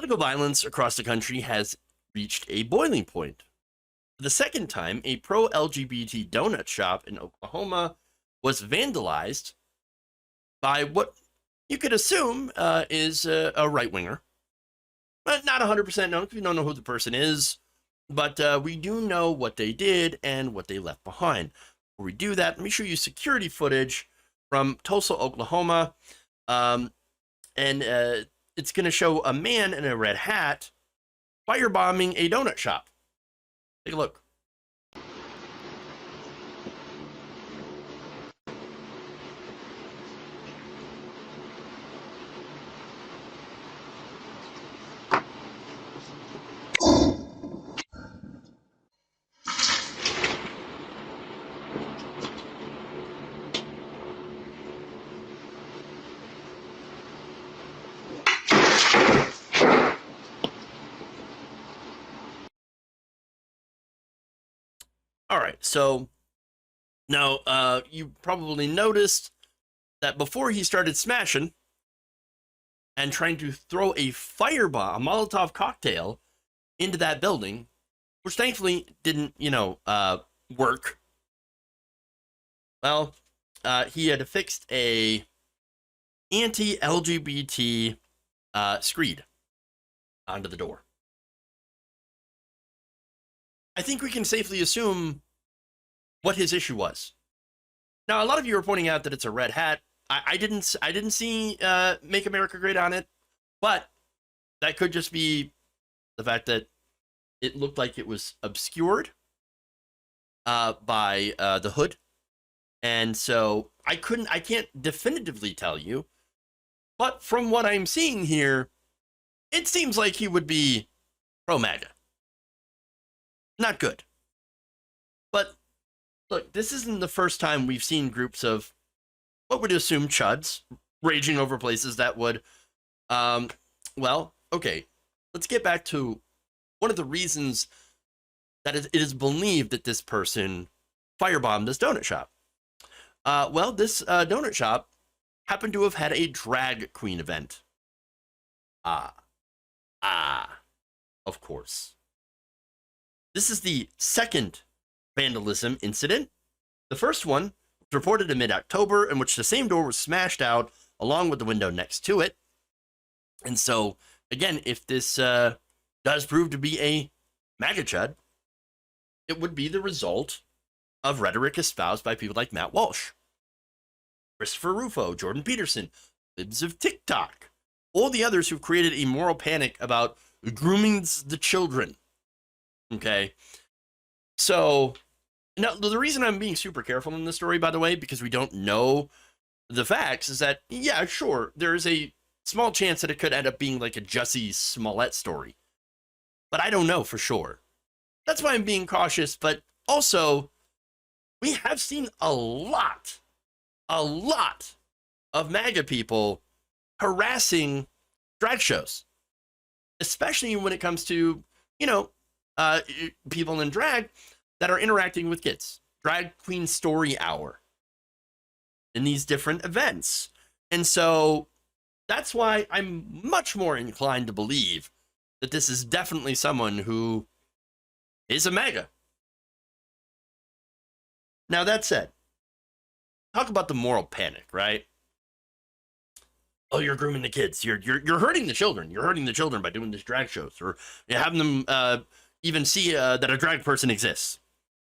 Political violence across the country has reached a boiling point. For the second time, a pro-LGBT donut shop in Oklahoma was vandalized by what you could assume is a right-winger. But not 100% known because we don't know who the person is. But we do know what they did and what they left behind. Before we do that, let me show you security footage from Tulsa, Oklahoma. And it's going to show a man in a red hat firebombing a donut shop. Take a look. All right, so now you probably noticed that before he started smashing and trying to throw a firebomb, a Molotov cocktail, into that building, which thankfully didn't, work. Well, he had affixed a anti-LGBT screed onto the door. I think we can safely assume what his issue was. Now, a lot of you are pointing out that it's a red hat. I didn't see "Make America Great" on it, but that could just be the fact that it looked like it was obscured by the hood, and so I can't definitively tell you, but from what I'm seeing here, it seems like he would be pro-MAGA. Not good. But look, this isn't the first time we've seen groups of what would assume chuds raging over places that would, well, okay, let's get back to one of the reasons that it is believed that this person firebombed this donut shop. Well, this donut shop happened to have had a drag queen event. Of course. This is the second vandalism incident. The first one was reported in mid-October, in which the same door was smashed out along with the window next to it. And so, again, if this does prove to be a MAGA chud, it would be the result of rhetoric espoused by people like Matt Walsh, Christopher Rufo, Jordan Peterson, libs of TikTok, all the others who've created a moral panic about grooming the children. Okay, so now the reason I'm being super careful in this story, by the way, because we don't know the facts, is that, yeah, sure, there is a small chance that it could end up being like a Jussie Smollett story, but I don't know for sure. That's why I'm being cautious, but also we have seen a lot of MAGA people harassing drag shows, especially when it comes to, people in drag that are interacting with kids. Drag Queen Story Hour in these different events. And so that's why I'm much more inclined to believe that this is definitely someone who is a MAGA. Now, that said, talk about the moral panic, right? Oh, you're grooming the kids. You're hurting the children. You're hurting the children by doing these drag shows, or you're having them even see that a drag person exists.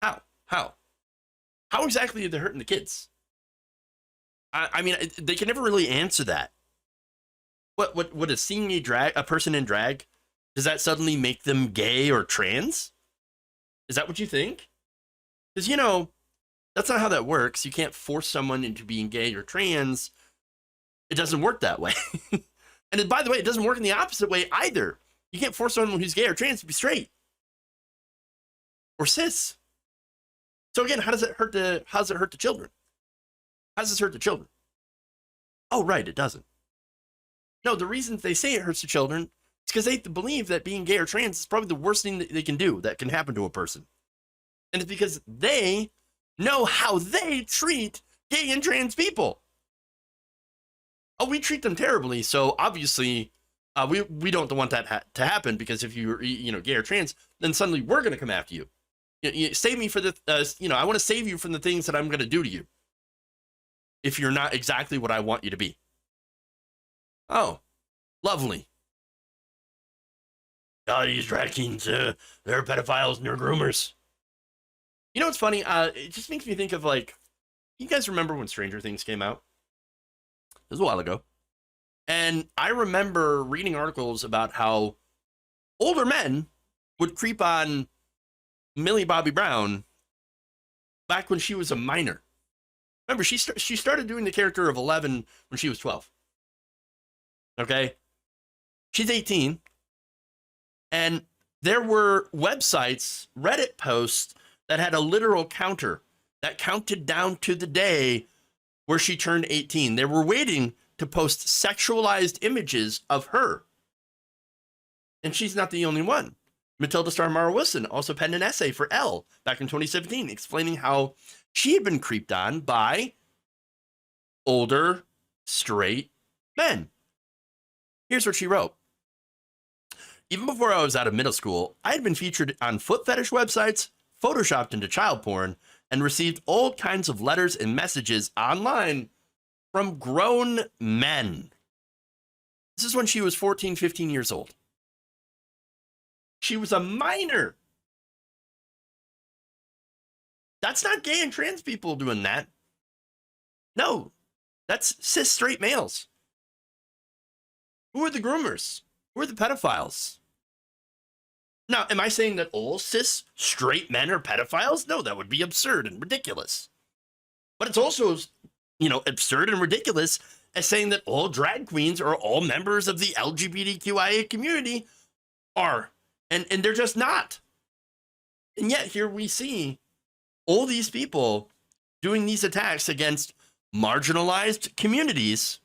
How exactly are they hurting the kids? I mean, they can never really answer that. What is seeing a person in drag, does that suddenly make them gay or trans? Is that what you think? Because, that's not how that works. You can't force someone into being gay or trans. It doesn't work that way. And by the way, it doesn't work in the opposite way either. You can't force someone who's gay or trans to be straight or cis. So again, how does it hurt the children? How does this hurt the children? Oh, right, it doesn't. No, the reason they say it hurts the children is because they believe that being gay or trans is probably the worst thing that they can do, that can happen to a person. And it's because they know how they treat gay and trans people. Oh, we treat them terribly, so obviously We don't want that to happen, because if you're, gay or trans, then suddenly we're going to come after you. Save me for the, I want to save you from the things that I'm going to do to you if you're not exactly what I want you to be. Oh, lovely. Oh, these drag kings, they're pedophiles and they're groomers. You know what's funny? It just makes me think of, like, you guys remember when Stranger Things came out? It was a while ago. And I remember reading articles about how older men would creep on Millie Bobby Brown back when she was a minor. Remember, she started doing the character of 11 when she was 12. Okay? She's 18. And there were websites, Reddit posts, that had a literal counter that counted down to the day where she turned 18. They were waiting to post sexualized images of her. And she's not the only one. Matilda star Mara Wilson also penned an essay for Elle back in 2017 explaining how she had been creeped on by older, straight men. Here's what she wrote. Even before I was out of middle school, I had been featured on foot fetish websites, photoshopped into child porn, and received all kinds of letters and messages online from grown men. This is when she was 14, 15 years old. She was a minor. That's not gay and trans people doing that. No, that's cis straight males. Who are the groomers? Who are the pedophiles? Now, am I saying that all cis straight men are pedophiles? No, that would be absurd and ridiculous. But it's also, absurd and ridiculous as saying that all drag queens or all members of the LGBTQIA community are. And they're just not. And yet here we see all these people doing these attacks against marginalized communities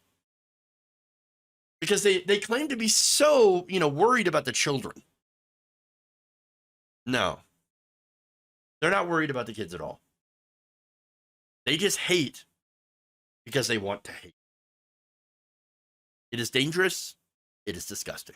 because they claim to be so, worried about the children. No, they're not worried about the kids at all. They just hate because they want to hate. It is dangerous. It is disgusting.